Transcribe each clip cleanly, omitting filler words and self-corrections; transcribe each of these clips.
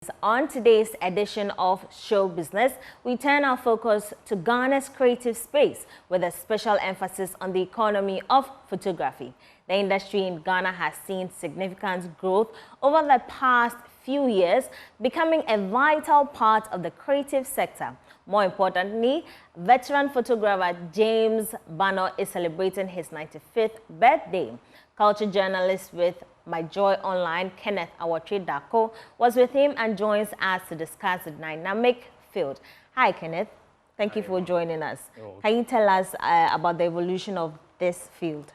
James. On today's edition of Show Business, we turn our focus to Ghana's creative space with a special emphasis on the economy of photography. The industry in Ghana has seen significant growth over the past few years, becoming a vital part of the creative sector. More importantly, veteran photographer James Bano is celebrating his 95th birthday. Culture journalist with My Joy Online, Kenneth Awatri Dako, was with him and joins us to discuss the dynamic field. Hi, Kenneth. Thank you for joining us. Can you tell us about the evolution of this field?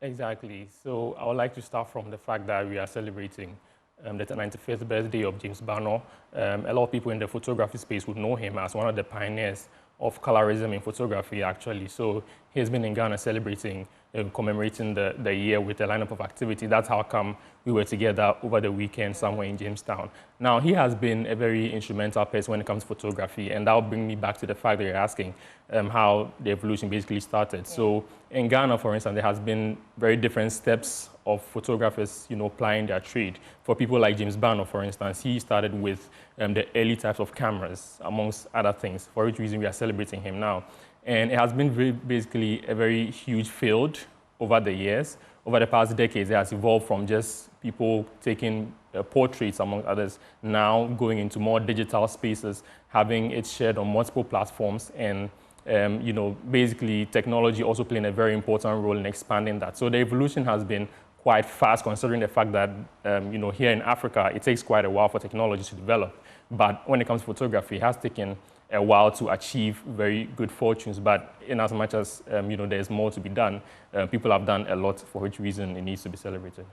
Exactly. So I would like to start from the fact that we are celebrating the 95th birthday of James Bano. A lot of people in the photography space would know him as one of the pioneers of colorism in photography, actually. So he's been in Ghana celebrating, commemorating the year with a lineup of activity. That's how come we were together over the weekend somewhere in Jamestown. Now, he has been a very instrumental person when it comes to photography, and that'll bring me back to the fact that you're asking how the evolution basically started. Yeah. So in Ghana, for instance, there has been very different steps of photographers, plying their trade. For people like James Bano, for instance, he started with the early types of cameras, amongst other things, for which reason we are celebrating him now. And it has been basically a very huge field over the years. Over the past decades, it has evolved from just people taking portraits, among others, now going into more digital spaces, having it shared on multiple platforms, and basically technology also playing a very important role in expanding that. So the evolution has been quite fast, considering the fact that here in Africa, it takes quite a while for technology to develop. But when it comes to photography, it has taken a while to achieve very good fortunes. But in as much as there's more to be done, people have done a lot, for which reason it needs to be celebrated.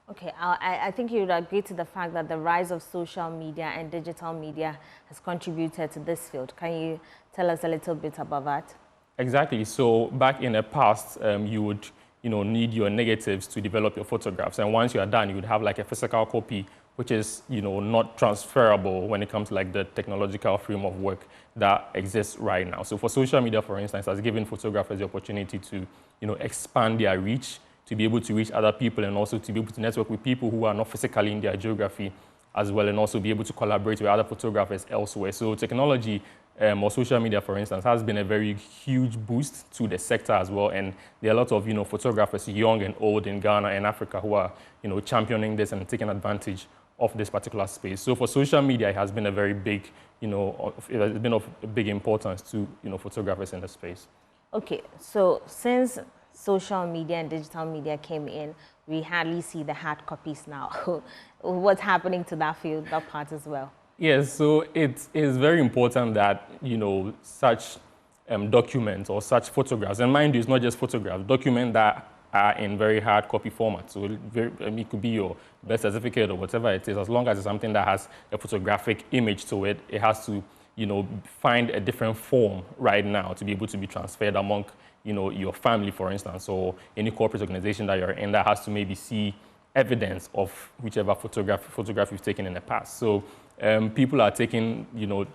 Okay, I think you would agree to the fact that the rise of social media and digital media has contributed to this field. Can you tell us a little bit about that? Exactly. So back in the past, you would need your negatives to develop your photographs. And once you are done, you would have like a physical copy, which is, not transferable when it comes to like the technological frame of work that exists right now. So for social media, for instance, has given photographers the opportunity to, expand their reach, to be able to reach other people, and also to be able to network with people who are not physically in their geography as well, and also be able to collaborate with other photographers elsewhere. So technology or social media, for instance, has been a very huge boost to the sector as well. And there are a lot of, photographers, young and old, in Ghana and Africa who are, championing this and taking advantage of this particular space. So for social media, it has been a very big, it has been of big importance to, photographers in the space. Okay, so since social media and digital media came in, we hardly see the hard copies now. What's happening to that field, that part as well? Yes, so it is very important that, such documents or such photographs, and mind you, it's not just photographs, documents that are in very hard copy format. So it could be your birth certificate or whatever it is, as long as it's something that has a photographic image to it, it has to, find a different form right now to be able to be transferred among, your family, for instance, or any corporate organization that you're in that has to maybe see evidence of whichever photograph you've taken in the past. So people are taking,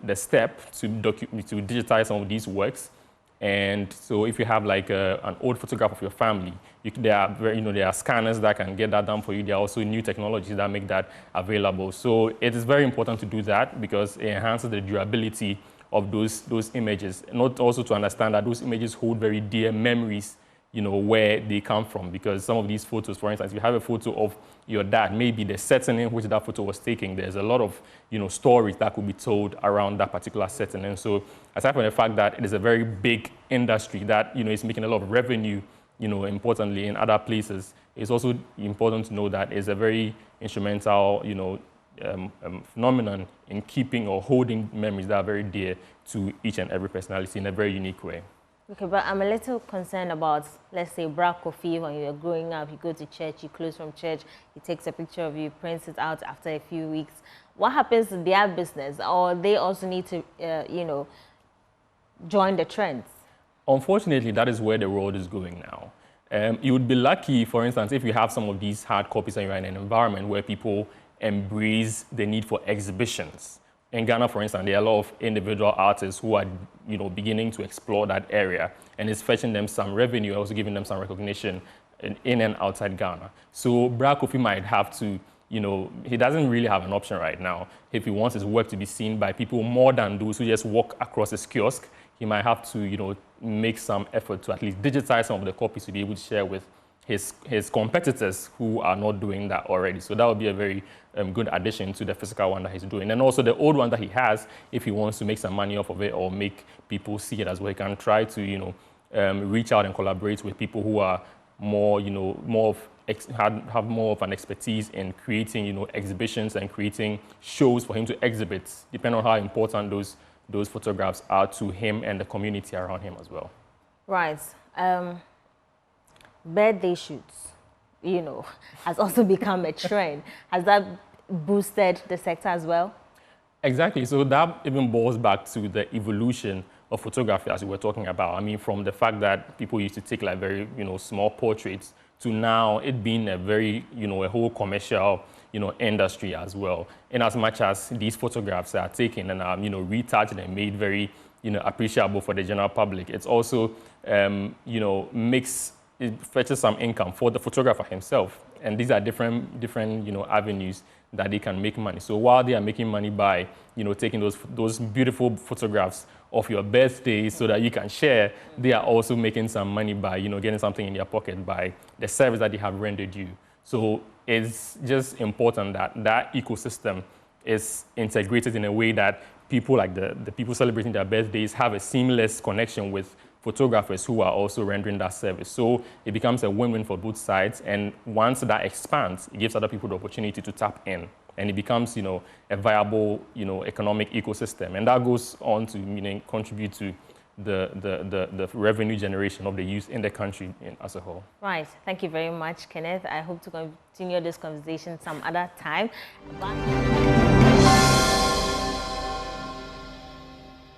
the step to digitize some of these works. And so if you have like an old photograph of your family, there are scanners that can get that done for you. There are also new technologies that make that available. So it is very important to do that because it enhances the durability of those images. Not also to understand that those images hold very dear memories, where they come from. Because some of these photos, for instance, if you have a photo of your dad, maybe the setting in which that photo was taken, there's a lot of, stories that could be told around that particular setting. And so aside from the fact that it is a very big industry that, is making a lot of revenue, importantly in other places, it's also important to know that it's a very instrumental, phenomenon in keeping or holding memories that are very dear to each and every personality in a very unique way. Okay, but I'm a little concerned about, let's say, Bra Kofi, when you're growing up, you go to church, you close from church, he takes a picture of you, prints it out after a few weeks. What happens to their business? Or they also need to, join the trends? Unfortunately, that is where the world is going now. You would be lucky, for instance, if you have some of these hard copies and you're in an environment where people embrace the need for exhibitions. In Ghana, for instance, there are a lot of individual artists who are, beginning to explore that area, and it's fetching them some revenue, also giving them some recognition in and outside Ghana. So Bra Kofi might have to, he doesn't really have an option right now. If he wants his work to be seen by people more than those who just walk across his kiosk, he might have to, make some effort to at least digitize some of the copies to be able to share with his competitors who are not doing that already. So that would be a very good addition to the physical one that he's doing. And also the old one that he has, if he wants to make some money off of it or make people see it as well, he can try to, reach out and collaborate with people who are more, have more of an expertise in creating, exhibitions and creating shows for him to exhibit, depending on how important those photographs are to him and the community around him as well. Right. Birthday shoots, has also become a trend. Has that boosted the sector as well? Exactly. So that even boils back to the evolution of photography, as we were talking about. I mean, from the fact that people used to take like very, small portraits to now it being a very, a whole commercial, industry as well. In as much as these photographs are taken and are, retouched and made very, appreciable for the general public, it's also, it fetches some income for the photographer himself. And these are different avenues that they can make money. So while they are making money by, taking those beautiful photographs of your birthday so that you can share, they are also making some money by, getting something in their pocket by the service that they have rendered you. So it's just important that that ecosystem is integrated in a way that people like the people celebrating their birthdays have a seamless connection with photographers who are also rendering that service. So it becomes a win-win for both sides. And once that expands, it gives other people the opportunity to tap in. And it becomes, a viable, economic ecosystem. And that goes on to contribute to the revenue generation of the youth in the country as a whole. Right. Thank you very much, Kenneth. I hope to continue this conversation some other time.